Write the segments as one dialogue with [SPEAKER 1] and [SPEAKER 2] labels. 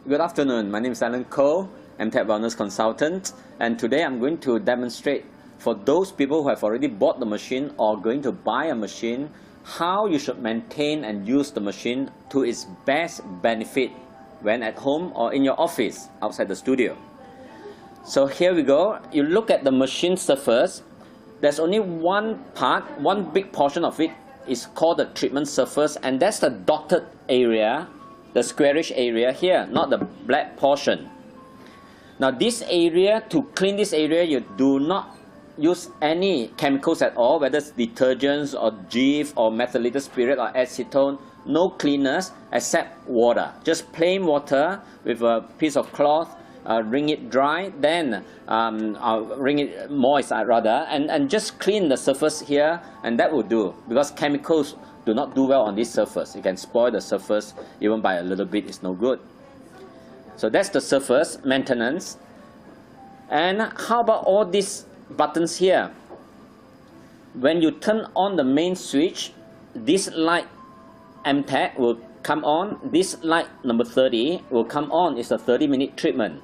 [SPEAKER 1] Good afternoon. My name is Alan Koh. I'm Tech Wellness Consultant, and today I'm going to demonstrate for those people who have already bought the machine or going to buy a machine, how you should maintain and use the machine to its best benefit when at home or in your office outside the studio. So here we go. You look at the machine surface. There's only one part, one big portion of it is called the treatment surface, and that's the dotted area, the squarish area here, not the black portion. Now this area, to clean this area, you do not use any chemicals at all, whether it's detergents or Jif or methylated spirit or acetone. No cleaners except water, just plain water with a piece of cloth, wring it dry, then wring it moist rather, and just clean the surface here, and that will do, because chemicals do not do well on this surface. It can spoil the surface even by a little bit. It's no good. So that's the surface maintenance. And how about all these buttons here? When you turn on the main switch, this light MTAG will come on. This light number 30 will come on. It's a 30-minute treatment.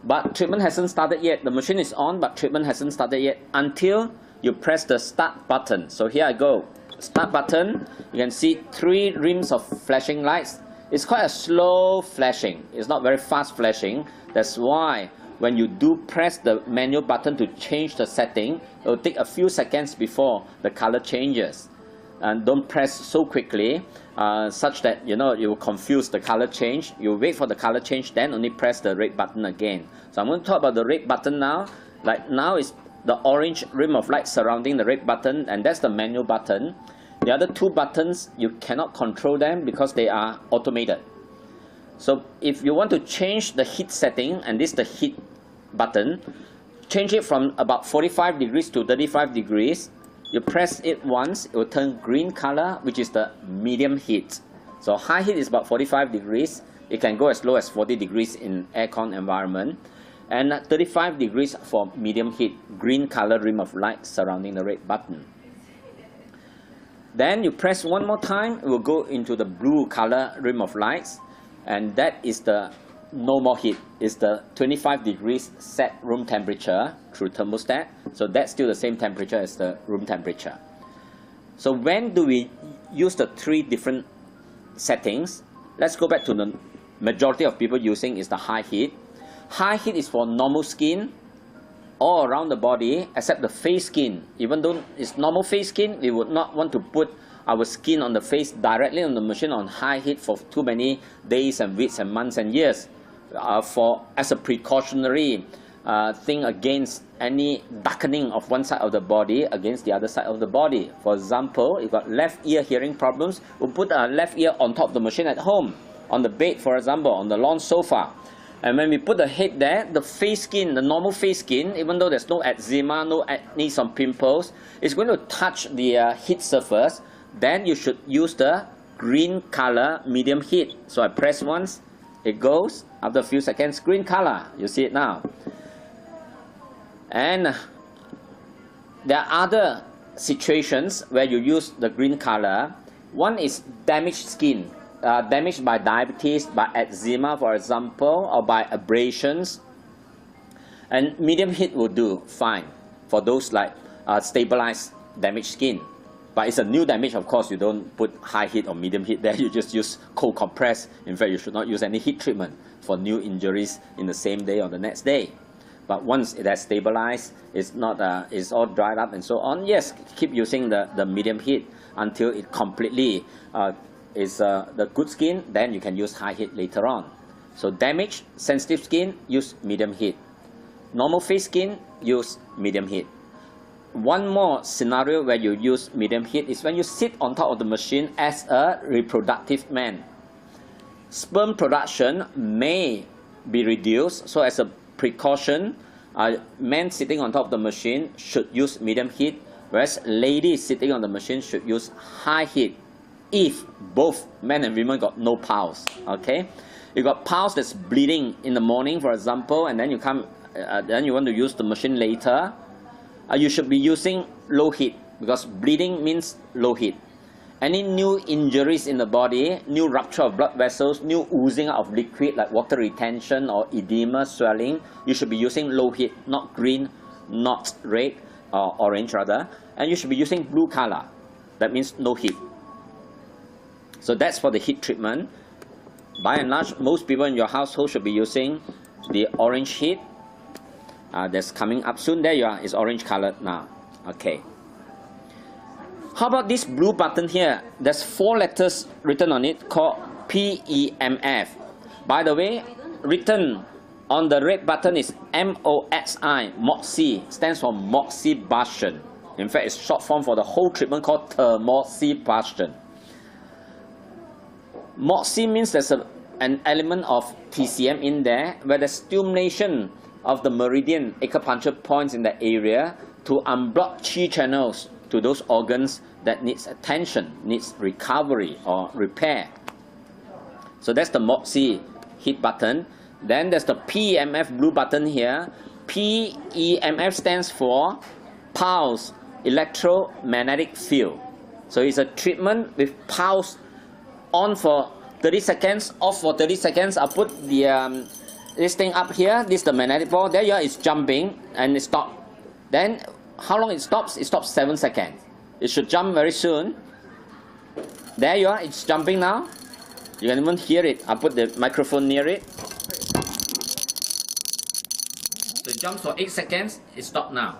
[SPEAKER 1] But treatment hasn't started yet. The machine is on, but treatment hasn't started yet until you press the start button. So here I go. Start button. You can see 3 rims of flashing lights. It's quite a slow flashing. It's not very fast flashing. That's why when you do press the manual button to change the setting, it will take a few seconds before the color changes. And don't press so quickly such that you will confuse the color change. You wait for the color change, then only press the red button again. So I'm going to talk about the red button now. Like now is the orange rim of light surrounding the red button, and that's the manual button. The other 2 buttons, you cannot control them because they are automated. So if you want to change the heat setting, and this is the heat button, change it from about 45 degrees to 35 degrees. You press it once, it will turn green color, which is the medium heat. So high heat is about 45 degrees. It can go as low as 40 degrees in aircon environment. And 35 degrees for medium heat, green color rim of light surrounding the red button. Then you press one more time, it will go into the blue color rim of lights, and that is the no more heat. It's the 25 degrees set room temperature through thermostat. So that's still the same temperature as the room temperature. So when do we use the 3 different settings? Let's go back to the majority of people using is the high heat. High heat is for normal skin all around the body except the face skin. Even though it's normal face skin, we would not want to put our skin on the face directly on the machine on high heat for too many days and weeks and months and years, as a precautionary thing against any darkening of one side of the body against the other side of the body. For example, if you got left ear hearing problems, we'll put a left ear on top of the machine at home, on the bed, for example, on the lawn sofa. And when we put the head there, the face skin, the normal face skin, even though there's no eczema, no acne, some pimples, it's going to touch the heat surface. Then you should use the green color medium heat. So I press once, it goes. After a few seconds, green color. You see it now. And there are other situations where you use the green color. One is damaged skin. Damaged by diabetes, by eczema, for example, or by abrasions. And medium heat will do fine for those like stabilized damaged skin. But it's a new damage, of course, you don't put high heat or medium heat there. You just use cold compress. In fact, you should not use any heat treatment for new injuries in the same day or the next day. But once it has stabilized, it's all dried up and so on, yes, keep using the medium heat until it completely is the good skin. Then you can use high heat later on. So damaged, sensitive skin, use medium heat. Normal face skin, use medium heat. One more scenario where you use medium heat is when you sit on top of the machine as a reproductive man. Sperm production may be reduced, so as a precaution, men sitting on top of the machine should use medium heat, whereas ladies sitting on the machine should use high heat if both men and women got no pulse. Okay, you got pulse that's bleeding in the morning, for example, and then you want to use the machine later. You should be using low heat because bleeding means low heat. any new injuries in the body, new rupture of blood vessels, new oozing out of liquid like water retention or edema, swelling, you should be using low heat, not green, not red or orange rather, and you should be using blue color. That means no heat. So that's for the heat treatment. By and large, most people in your household should be using the orange heat. That's coming up soon. There you are. It's orange colored now. Okay. How about this blue button here? There's 4 letters written on it called PEMF. By the way, written on the red button is MOXI, MOXI, stands for moxibustion. In fact, it's short form for the whole treatment called thermoxibustion. Moxi means there's an element of TCM in there, where the stimulation of the meridian acupuncture points in the area to unblock chi channels to those organs that needs attention, needs recovery or repair. So that's the Moxi heat button. Then there's the PEMF blue button here. PEMF stands for pulse electromagnetic field. So it's a treatment with pulse on for 30 seconds, off for 30 seconds. I'll put the this thing up here. This is the magnetic ball. There you are, it's jumping and it stops. Then how long it stops? It stops 7 seconds. It should jump very soon. There you are, it's jumping now. You can even hear it. I'll put the microphone near it. So it jumps for 8 seconds, it stopped now.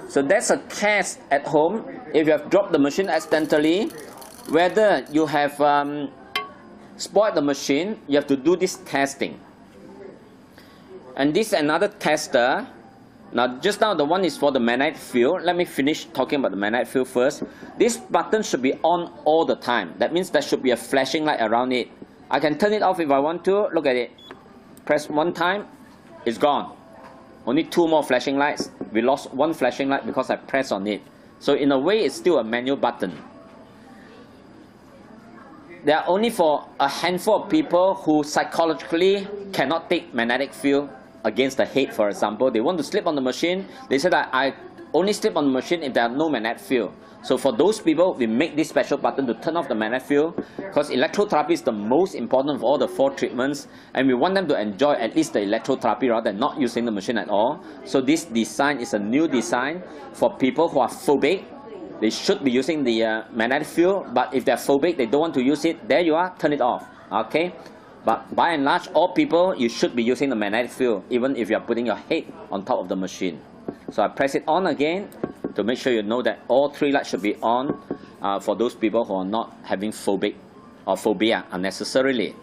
[SPEAKER 1] So that's a test at home. If you have dropped the machine accidentally, whether you have spoiled the machine, you have to do this testing. And this is another tester. Now, just now the one is for the magnetic field. Let me finish talking about the magnetic field first. This button should be on all the time. That means there should be a flashing light around it. I can turn it off if I want to. Look at it. Press one time, it's gone. Only 2 more flashing lights. We lost 1 flashing light because I pressed on it. So in a way, it's still a manual button. They are only for a handful of people who psychologically cannot take magnetic field against the head, for example. They want to sleep on the machine. They say that I only sleep on the machine if there are no magnetic field. So for those people, we make this special button to turn off the magnetic field, because electrotherapy is the most important of all the 4 treatments, and we want them to enjoy at least the electrotherapy rather than not using the machine at all. So this design is a new design for people who are phobic. They should be using the magnetic field, but if they're phobic, they don't want to use it, there you are, turn it off. Okay? But by and large, all people, you should be using the magnetic field, even if you're putting your head on top of the machine. So I press it on again to make sure you know that all 3 lights should be on for those people who are not having phobic or phobia unnecessarily.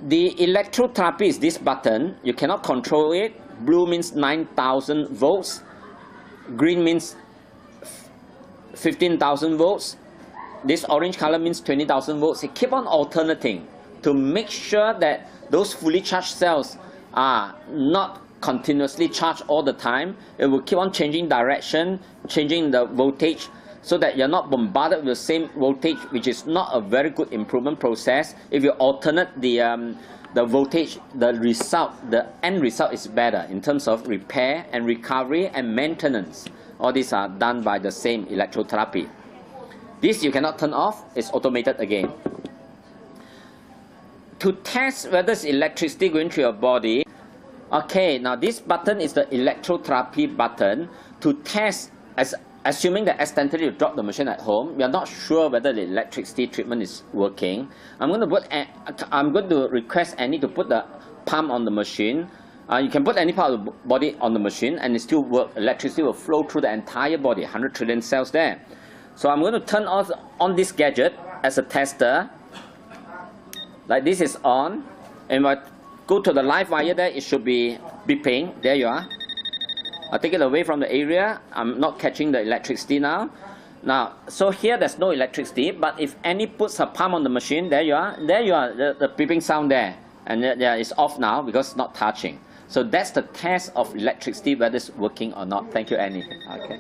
[SPEAKER 1] The electrotherapy is this button. You cannot control it. Blue means 9,000 volts. Green means 15,000 volts. This orange color means 20,000 volts. You keep on alternating to make sure that those fully charged cells are not continuously charged all the time. It will keep on changing direction, changing the voltage, so that you're not bombarded with the same voltage, which is not a very good improvement process. If you alternate the voltage, the end result is better in terms of repair and recovery and maintenance. All these are done by the same electrotherapy. This you cannot turn off, it's automated again. To test whether it's electricity going through your body, okay, now this button is the electrotherapy button to test, assuming that accidentally you drop the machine at home, you're not sure whether the electricity treatment is working. I'm going to request Annie to put the palm on the machine. You can put any part of the body on the machine and it still works. Electricity will flow through the entire body, 100 trillion cells there. So I'm going to turn on this gadget as a tester. Like this is on. And if I go to the live wire there, it should be beeping. There you are. I'll take it away from the area. I'm not catching the electricity now. Now, so here there's no electricity, but if Annie puts her palm on the machine, there you are, the beeping sound there. And yeah, it's off now because it's not touching. So that's the test of electricity, whether it's working or not. Thank you, Annie. Okay.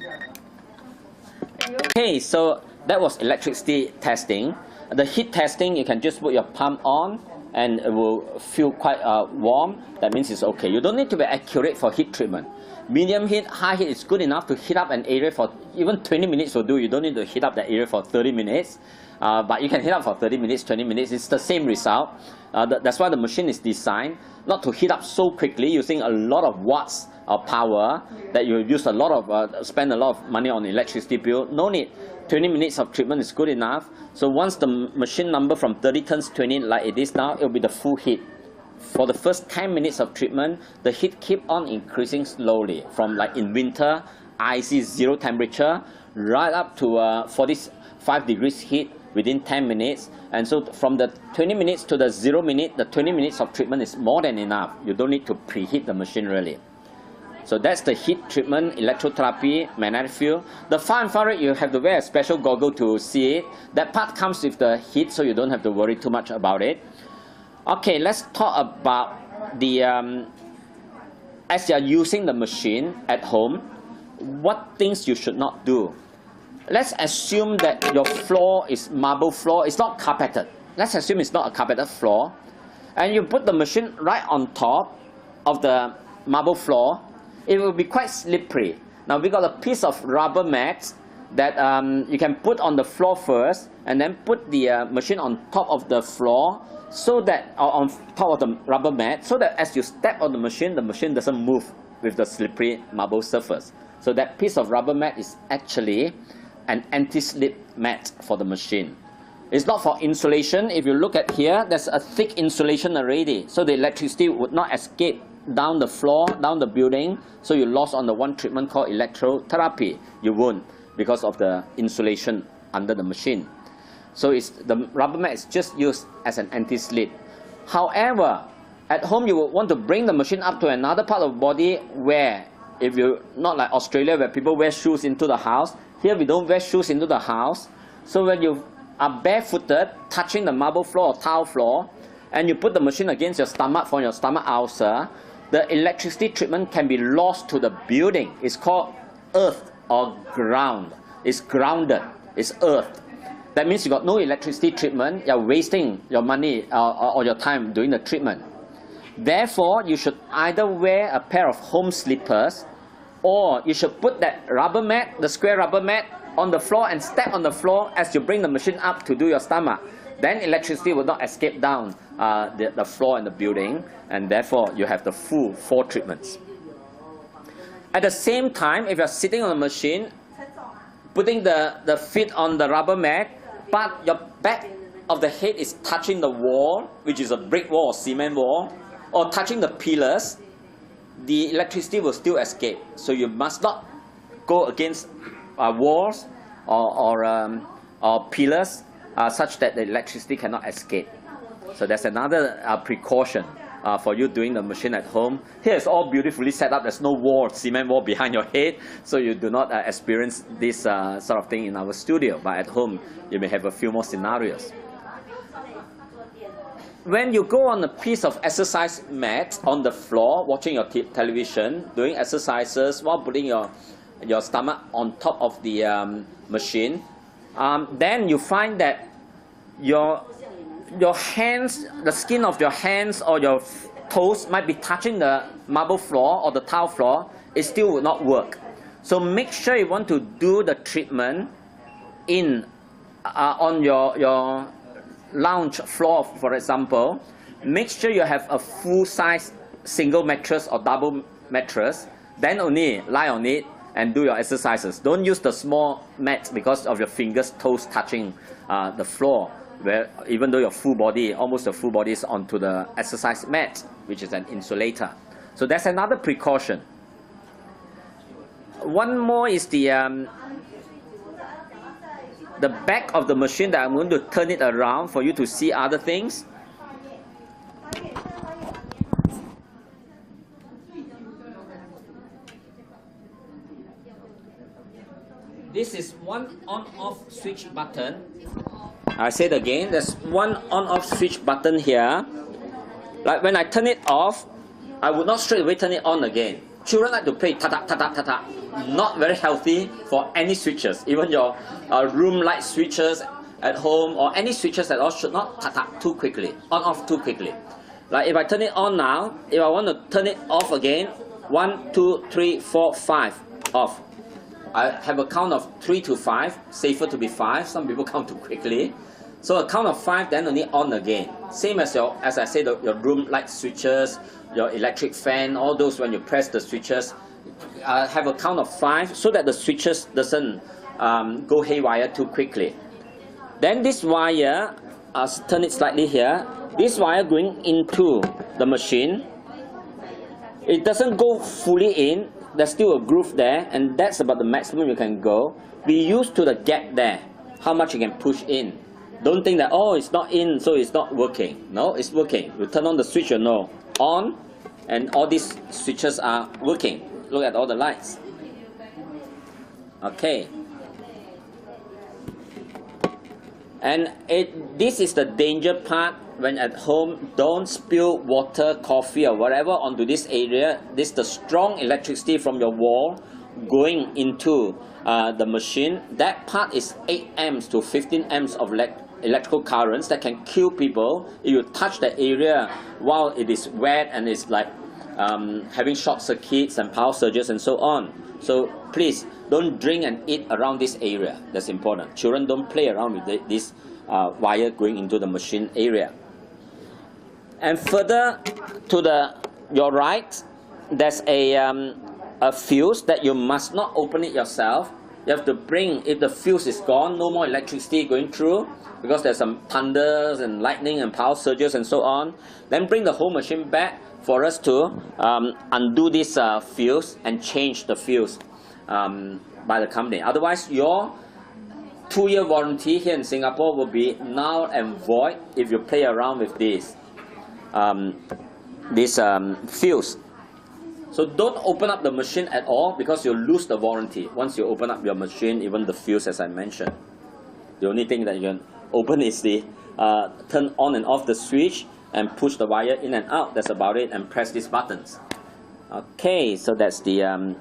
[SPEAKER 1] Okay, so that was electricity testing. The heat testing, you can just put your palm on and it will feel quite warm. That means it's okay. You don't need to be accurate for heat treatment. Medium heat, high heat is good enough to heat up an area for even 20 minutes will do. You don't need to heat up that area for 30 minutes. But you can heat up for 30 minutes, 20 minutes. It's the same result. That's why the machine is designed not to heat up so quickly using a lot of watts of power that you use a lot of, spend a lot of money on electricity bill. No need. 20 minutes of treatment is good enough. So once the machine number from 30 turns 20 like it is now, it will be the full heat. For the first 10 minutes of treatment, the heat keep on increasing slowly from like in winter, icy 0 temperature, right up to 45 degrees heat within 10 minutes. And so from the 20 minutes to the 0 minute, the 20 minutes of treatment is more than enough. You don't need to preheat the machine really. So that's the heat treatment, electrotherapy, magnetic field. The far infrared, you have to wear a special goggle to see it. That part comes with the heat, so you don't have to worry too much about it. Okay, let's talk about the, as you're using the machine at home, what things you should not do. Let's assume that your floor is marble floor, it's not carpeted. Let's assume it's not a carpeted floor. And you put the machine right on top of the marble floor, it will be quite slippery. Now we got a piece of rubber mat that you can put on the floor first, and then put the machine on top of the floor, so that, or on top of the rubber mat, so that as you step on the machine doesn't move with the slippery marble surface. So that piece of rubber mat is actually an anti-slip mat for the machine. It's not for insulation. If you look at here, there's a thick insulation already, so the electricity would not escape down the floor, down the building, so you lost on the one treatment called electrotherapy. You won't, because of the insulation under the machine. So the rubber mat is just used as an anti-slip. However, at home you would want to bring the machine up to another part of the body where, if you're not like Australia where people wear shoes into the house, here we don't wear shoes into the house. So when you are barefooted, touching the marble floor or tile floor, and you put the machine against your stomach for your stomach ulcer, the electricity treatment can be lost to the building. It's called earth or ground. It's grounded. It's earth. That means you got no electricity treatment. You're wasting your money or your time doing the treatment. Therefore, you should either wear a pair of home slippers, or you should put that rubber mat, the square rubber mat, on the floor and step on the floor as you bring the machine up to do your stomach. Then electricity will not escape down the floor in the building, and therefore you have the full 4 treatments. At the same time, if you're sitting on the machine, putting the feet on the rubber mat, but your back of the head is touching the wall, which is a brick wall or cement wall, or touching the pillars, the electricity will still escape. So you must not go against walls or pillars such that the electricity cannot escape. So that's another precaution for you doing the machine at home. Here it's all beautifully set up. There's no wall, cement wall behind your head, so you do not experience this sort of thing in our studio. But at home, you may have a few more scenarios. When you go on a piece of exercise mat on the floor, watching your television, doing exercises while putting your stomach on top of the machine, then you find that your hands, the skin of your hands or your toes might be touching the marble floor or the tile floor. It still would not work. So make sure you want to do the treatment on your lounge floor, for example. Make sure you have a full-size single mattress or double mattress. Then only lie on it and do your exercises. Don't use the small mat because of your fingers, toes touching the floor, where even though your full body, almost your full body is onto the exercise mat, which is an insulator. So that's another precaution. One more is the back of the machine that I'm going to turn it around for you to see other things. This is one on-off switch button. I say it again, there's one on-off switch button here. Like when I turn it off, I would not straight away turn it on again. Children like to play ta-ta, ta-ta, ta-ta. Not very healthy for any switches. Even your room light switches at home or any switches at all should not ta-ta too quickly, on-off too quickly. Like if I turn it on now, if I want to turn it off again, 1, 2, 3, 4, 5, off. I have a count of 3 to 5, safer to be 5. Some people count too quickly. So a count of 5, then only on again. Same as as I said, your room light switches, your electric fan, all those when you press the switches, have a count of 5 so that the switches doesn't go haywire too quickly. Then this wire, I'll turn it slightly here. This wire going into the machine, it doesn't go fully in. There's still a groove there, and that's about the maximum you can go. Be used to the gap there, how much you can push in. Don't think that, oh, it's not in, so it's not working. No, it's working. You turn on the switch, you know, on, and all these switches are working. Look at all the lights. Okay. And this is the danger part. When at home, don't spill water, coffee or whatever onto this area. This is the strong electricity from your wall going into the machine. That part is 8 amps to 15 amps of electrical currents that can kill people if you touch the area while it is wet and it's like having short circuits and power surges and so on. So please don't drink and eat around this area. That's important. Children don't play around with this wire going into the machine area. And further to your right, there's a fuse that you must not open it yourself. You have to bring, if the fuse is gone, no more electricity going through, because there's some thunders and lightning and power surges and so on, then bring the whole machine back for us to undo this fuse and change the fuse by the company. Otherwise, your 2-year warranty here in Singapore will be null and void if you play around with this fuse. So don't open up the machine at all, because you'll lose the warranty. Once you open up your machine, even the fuse, as I mentioned, the only thing that you can open is the turn on and off the switch and push the wire in and out. That's about it, and press these buttons. Okay, so that's the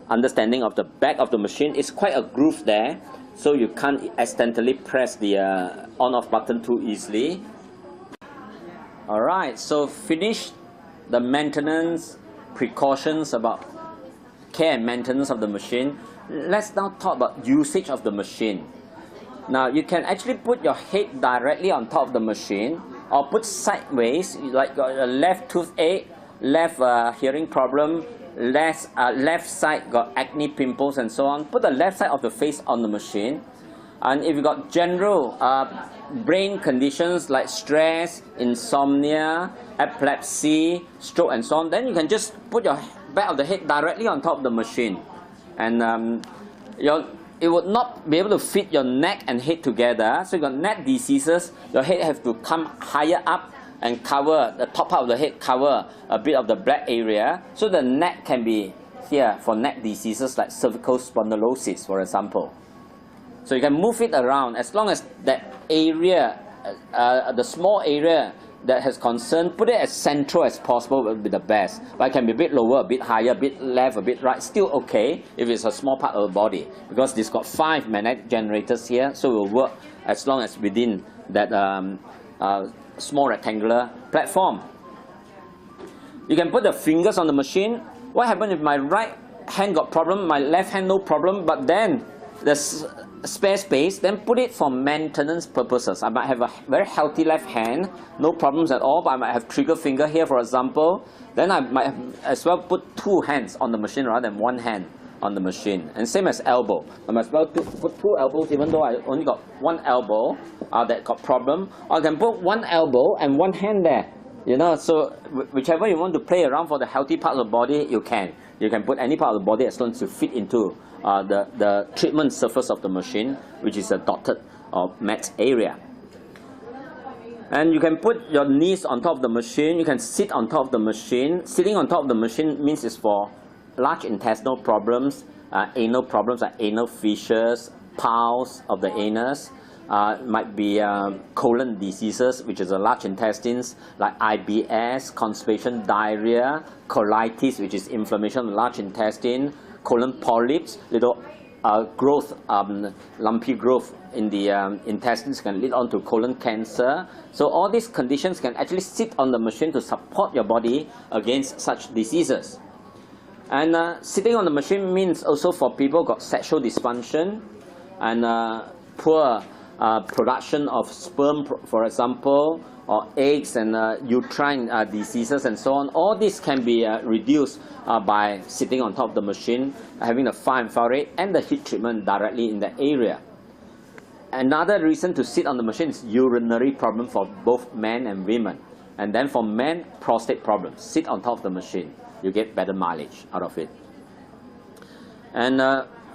[SPEAKER 1] understanding of the back of the machine. It's quite a groove there, so you can't accidentally press the on-off button too easily. Alright, so finish the maintenance precautions about care and maintenance of the machine. Let's now talk about usage of the machine. Now you can actually put your head directly on top of the machine, or put sideways, like got a left toothache, left hearing problem, left side got acne, pimples and so on. Put the left side of the face on the machine. And if you got general brain conditions like stress, insomnia, epilepsy, stroke and so on, then you can just put your back of the head directly on top of the machine. And it would not be able to fit your neck and head together. So you got neck diseases, your head have to come higher up and cover, the top part of the head cover a bit of the black area. So the neck can be here for neck diseases like cervical spondylosis, for example. So you can move it around as long as that area, the small area that has concern, put it as central as possible will be the best. But it can be a bit lower, a bit higher, a bit left, a bit right, still okay if it's a small part of the body, because this got 5 magnetic generators here, so it will work as long as within that small rectangular platform. You can put the fingers on the machine. What happened if my right hand got problem, my left hand no problem, but then there's spare space, then put it for maintenance purposes. I might have a very healthy left hand, no problems at all, but I might have trigger finger here, for example. Then I might have as well put 2 hands on the machine rather than 1 hand on the machine. And same as elbow. I might as well put 2 elbows, even though I only got 1 elbow that got problem. Or I can put 1 elbow and 1 hand there. You know, so whichever you want to play around for the healthy part of the body, you can. You can put any part of the body as long as you fit into the treatment surface of the machine, which is a dotted or matte area. And you can put your knees on top of the machine. You can sit on top of the machine. Sitting on top of the machine means it's for large intestinal problems, anal problems like anal fissures, piles of the anus. Might be colon diseases, which is the large intestines, like IBS, constipation, diarrhea, colitis, which is inflammation of the large intestine, colon polyps, little growth, lumpy growth in the intestines can lead on to colon cancer. So all these conditions can actually sit on the machine to support your body against such diseases. And sitting on the machine means also for people got sexual dysfunction and poor production of sperm, for example, or eggs and uterine diseases and so on. All this can be reduced by sitting on top of the machine, having the far infrared and the heat treatment directly in the area. Another reason to sit on the machine is urinary problem for both men and women. And then for men, prostate problems. Sit on top of the machine. You get better mileage out of it. And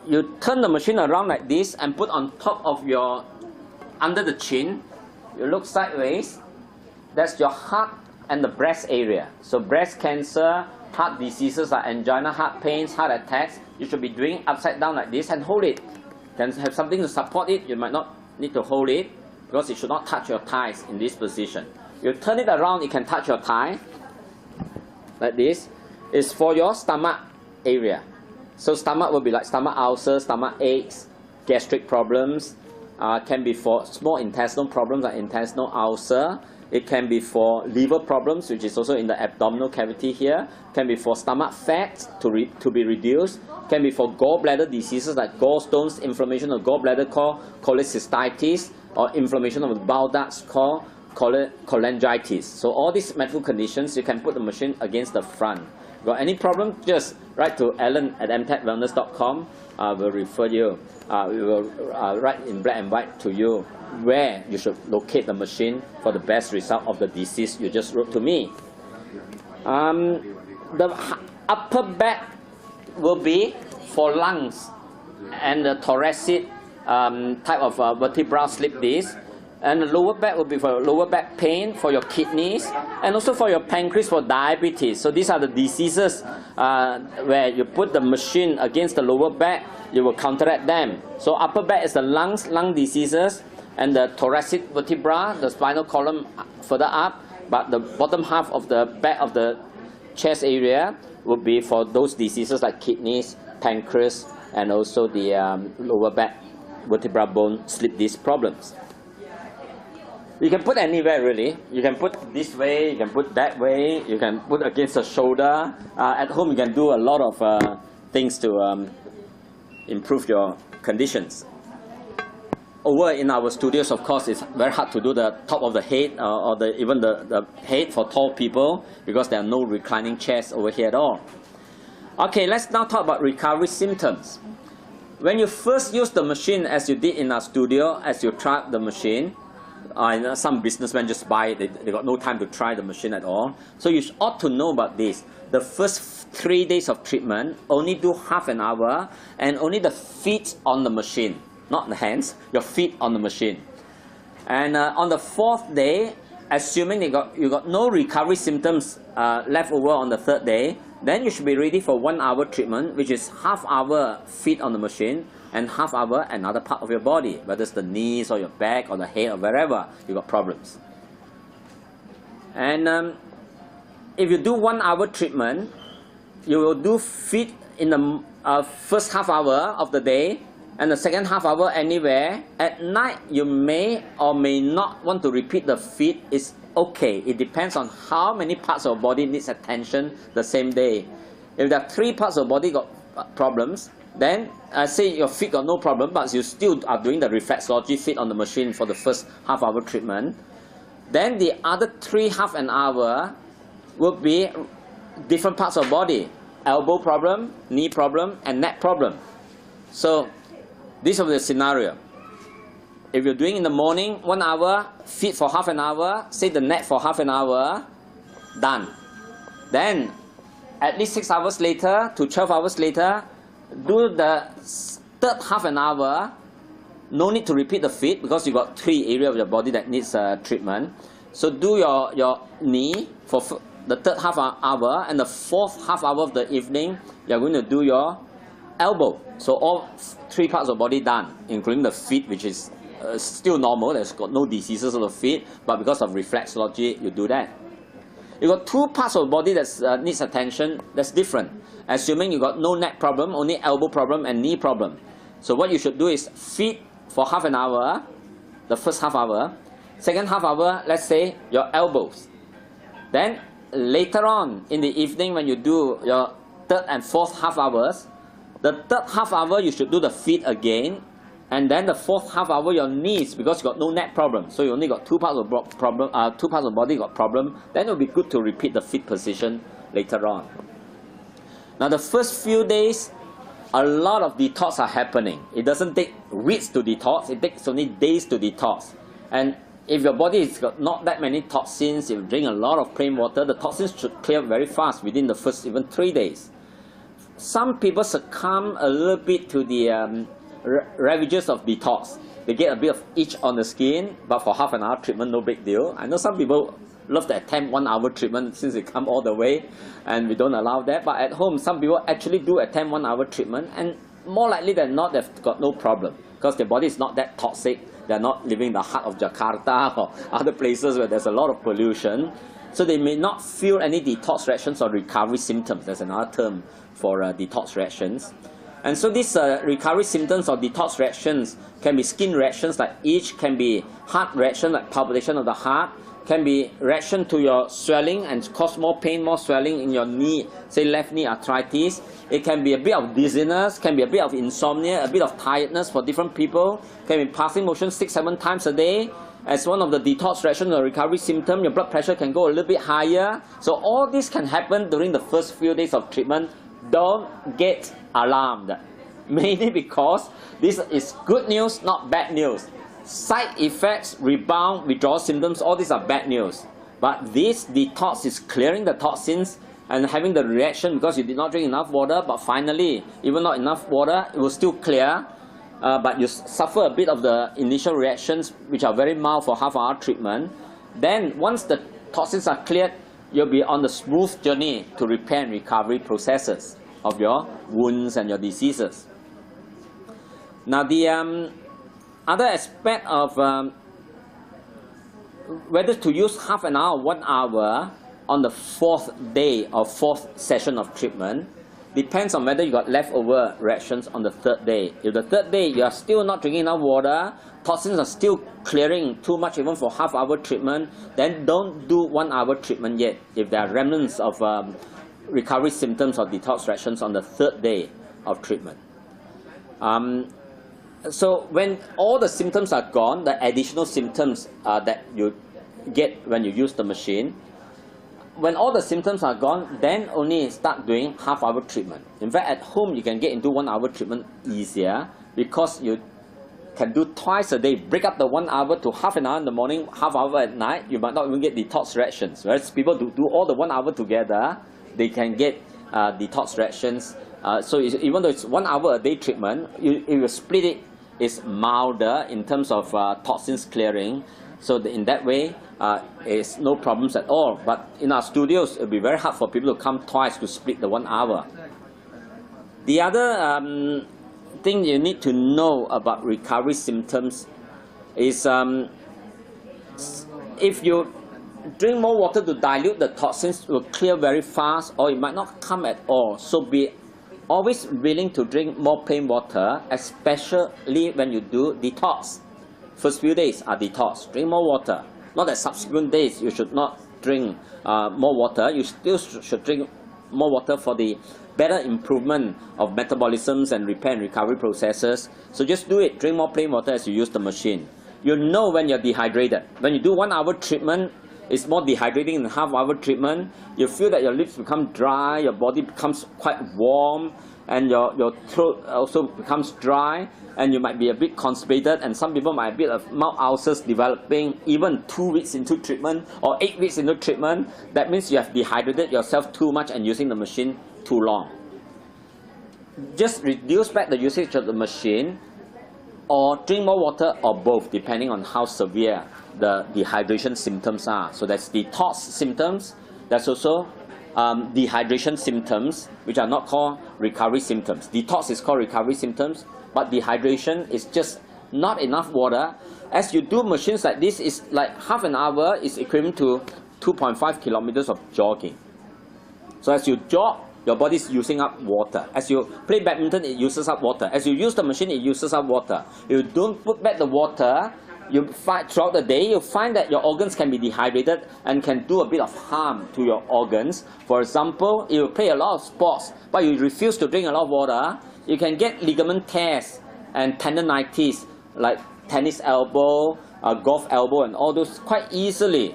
[SPEAKER 1] you turn the machine around like this and put on top of your, under the chin. You look sideways. That's your heart and the breast area. So breast cancer, heart diseases like angina, heart pains, heart attacks, you should be doing upside down like this and hold it. Can have something to support it. You might not need to hold it because it should not touch your thighs in this position. You turn it around, it can touch your thigh like this. It's for your stomach area. So stomach will be like stomach ulcers, stomach aches, gastric problems. Can be for small intestinal problems like intestinal ulcer. It can be for liver problems, which is also in the abdominal cavity here. Can be for stomach fat to be reduced. Can be for gallbladder diseases like gallstones, inflammation of gallbladder called cholecystitis, or inflammation of the bowel ducts called cholangitis. So all these medical conditions, you can put the machine against the front. Got any problem? Just write to alan@mtechwellness.com. We'll refer you. We will write in black and white to you where you should locate the machine for the best result of the disease you just wrote to me. The upper back will be for lungs and the thoracic type of vertebral slip disc. And the lower back will be for lower back pain, for your kidneys, and also for your pancreas for diabetes. So these are the diseases where you put the machine against the lower back, you will counteract them. So upper back is the lungs, lung diseases, and the thoracic vertebra, the spinal column further up, but the bottom half of the back of the chest area would be for those diseases like kidneys, pancreas, and also the lower back vertebral bone slip disc problems. You can put anywhere really. You can put this way, you can put that way, you can put against the shoulder. At home you can do a lot of things to improve your conditions. Over in our studios, of course, it's very hard to do the top of the head or even the head for tall people because there are no reclining chairs over here at all. Okay, let's now talk about recovery symptoms. When you first use the machine, as you did in our studio, as you tried the machine, some businessmen just buy it, they got no time to try the machine at all. So you ought to know about this. The first 3 days of treatment, only do half an hour and only the feet on the machine, not the hands, your feet on the machine. And on the 4th day, assuming you got no recovery symptoms left over on the 3rd day, then you should be ready for 1 hour treatment, which is half hour feet on the machine and half hour another part of your body, whether it's the knees or your back or the head or wherever you got problems. And if you do 1 hour treatment, you will do feet in the first half hour of the day and the second half hour anywhere. At night, you may or may not want to repeat the feet. It's okay. It depends on how many parts of your body needs attention the same day. If there are 3 parts of the body got problems, then say your feet got no problem, but you still are doing the reflexology feet on the machine for the first half hour treatment, then the other 3 half an hour will be different parts of body. Elbow problem, knee problem, and neck problem. So this is the scenario. If you're doing in the morning, 1 hour, feet for half an hour, say the neck for half an hour, done. Then at least 6 hours later to 12 hours later, do the 3rd half an hour. No need to repeat the feet because you got 3 areas of your body that needs treatment. So do your knee for the 3rd half hour, and the 4th half hour of the evening, you're going to do your elbow. So all 3 parts of the body done, including the feet, which is still normal. There's got no diseases of the feet, but because of reflexology, you do that. You got 2 parts of the body that needs attention. That's different. Assuming you got no neck problem, only elbow problem and knee problem. So what you should do is feet for half an hour, the first half hour. Second half hour, let's say your elbows. Then later on in the evening when you do your third and fourth half hours. The third half hour you should do the feet again, and then the fourth half hour your knees, because you got no neck problem, so you only got two parts of body got problem. Then it will be good to repeat the feet position later on. Now the first few days, a lot of detox are happening. It doesn't take weeks to detox, it takes only days to detox. And if your body has got not that many toxins, if you drink a lot of plain water, the toxins should clear very fast within the first even 3 days. Some people succumb a little bit to the ravages of detox. They get a bit of itch on the skin, but for half an hour treatment, no big deal. I know some people love to attempt 1 hour treatment since they come all the way, and we don't allow that. But at home, some people actually do attempt 1 hour treatment, and more likely than not, they've got no problem because their body is not that toxic. They're not living in the heart of Jakarta or other places where there's a lot of pollution. So they may not feel any detox reactions or recovery symptoms. There's another term for detox reactions. And so these recovery symptoms or detox reactions can be skin reactions like itch, can be heart reaction like palpitation of the heart, can be reaction to your swelling and cause more pain, more swelling in your knee, say left knee arthritis. It can be a bit of dizziness, can be a bit of insomnia, a bit of tiredness for different people, can be passing motion 6-7 times a day. As one of the detox reaction or recovery symptom, your blood pressure can go a little bit higher. So all this can happen during the first few days of treatment. Don't get alarmed. Mainly because this is good news, not bad news. Side effects, rebound, withdrawal symptoms, all these are bad news. But this detox is clearing the toxins and having the reaction because you did not drink enough water, but finally, even not enough water, it will still clear. But you suffer a bit of the initial reactions, which are very mild for half-hour treatment. Then, once the toxins are cleared, you'll be on the smooth journey to repair and recovery processes of your wounds and your diseases. Now, the other aspect of whether to use half an hour or 1 hour on the fourth day or fourth session of treatment depends on whether you got leftover reactions on the third day. If the third day you are still not drinking enough water, toxins are still clearing too much even for half-hour treatment, then don't do 1 hour treatment yet if there are remnants of recovery symptoms or detox reactions on the third day of treatment. So when all the symptoms are gone, the additional symptoms that you get when you use the machine, when all the symptoms are gone, then only start doing half-hour treatment. In fact, at home you can get into 1 hour treatment easier because you can do twice a day. Break up the 1 hour to half an hour in the morning, half hour at night. You might not even get detox reactions. Whereas people do all the 1 hour together, they can get detox reactions. So even though it's 1 hour a day treatment, if you split it, it's milder in terms of toxins clearing. So in that way, it's no problems at all. But in our studios, it'll be very hard for people to come twice to split the 1 hour. The other thing you need to know about recovery symptoms is if you drink more water to dilute, the toxins will clear very fast, or it might not come at all. So be always willing to drink more plain water, especially when you do detox. First few days are detox. Drink more water. Not that subsequent days you should not drink more water. You still should drink more water for the better improvement of metabolisms and repair and recovery processes. So just do it. Drink more plain water as you use the machine. You'll know when you're dehydrated. When you do 1 hour treatment, it's more dehydrating than half-hour treatment. You feel that your lips become dry, your body becomes quite warm, and your throat also becomes dry, and you might be a bit constipated, and some people might have a bit of mouth ulcers developing even 2 weeks into treatment or 8 weeks into treatment. That means you have dehydrated yourself too much and using the machine too long. Just reduce back the usage of the machine, or drink more water, or both, depending on how severe the dehydration symptoms are. So that's detox symptoms. That's also dehydration symptoms, which are not called recovery symptoms. Detox is called recovery symptoms, but dehydration is just not enough water. As you do machines like this, it's like half an hour is equivalent to 2.5 kilometers of jogging. So as you jog, your body is using up water. As you play badminton, it uses up water. As you use the machine, it uses up water. If you don't put back the water, you find throughout the day, you find that your organs can be dehydrated and can do a bit of harm to your organs. For example, you play a lot of sports, but you refuse to drink a lot of water, you can get ligament tears and tendinitis, like tennis elbow, golf elbow, and all those quite easily.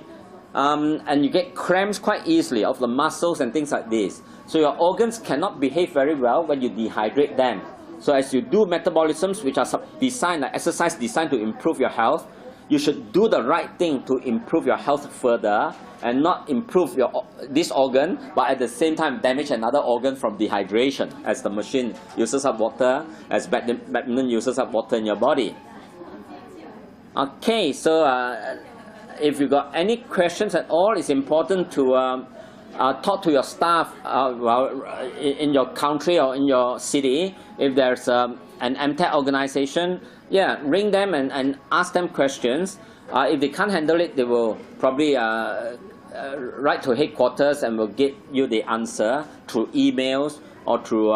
[SPEAKER 1] And you get cramps quite easily of the muscles and things like this. So your organs cannot behave very well when you dehydrate them. So as you do metabolisms which are designed, like exercise designed to improve your health, you should do the right thing to improve your health further and not improve this organ, but at the same time damage another organ from dehydration, as the machine uses up water, as badminton uses up water in your body. Okay, so if you got any questions at all, it's important to talk to your staff in your country or in your city. If there's an MTech organization, yeah, ring them and ask them questions. If they can't handle it, they will probably write to headquarters and will get you the answer through emails or through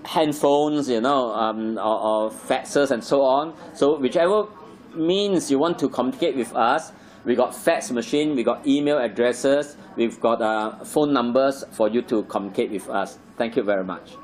[SPEAKER 1] handphones, you know, or faxes and so on. So whichever means you want to communicate with us, we got fax machine, we got email addresses, we've got phone numbers for you to communicate with us. Thank you very much.